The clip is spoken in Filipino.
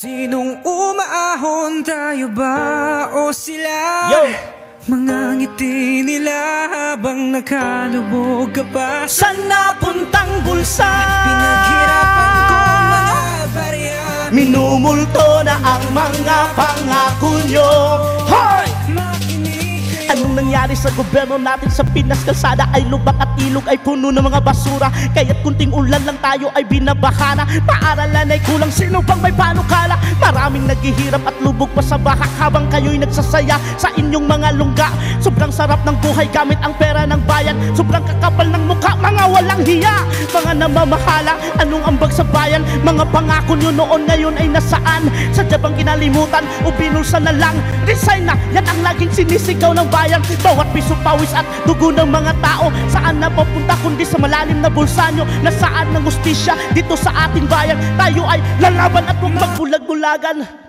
Sinong umaahon, tayo ba o sila? Yo! Mga ngiti nila habang nakalubog ka pa. Saan napuntang bulsa? Pinaghirapan ko mga barya. Minumulto na ang mga pangako nyo. Hoy! Anong nangyari sa gobyerno natin sa Pinas? Kalsada ay lubak at ilog ay puno ng mga basura. Kaya't kunting ulan lang tayo ay binabahana. Paaralan ay kulang, sino bang may panukala? Maraming naghihirap at lubog pa sa bahak habang kayo'y nagsasaya sa inyong mga lungga. Sobrang sarap ng buhay gamit ang pera ng bayan. Sobrang kakapal ng mukha, mga walang hiya. Mga namamahala, anong ambag sa bayan? Mga pangako nyo noon ngayon ay nasaan? Sadya bang kinalimutan o binulsa na lang? Resign na, yan ang laging sinisigaw ng bayan. Bawat piso pawis at dugo ng mga tao, saan na papunta kundi sa malalim na bulsa nyo? Nasaan ng hustisya dito sa ating bayan? Tayo ay lalaban at huwag magbulag-bulagan.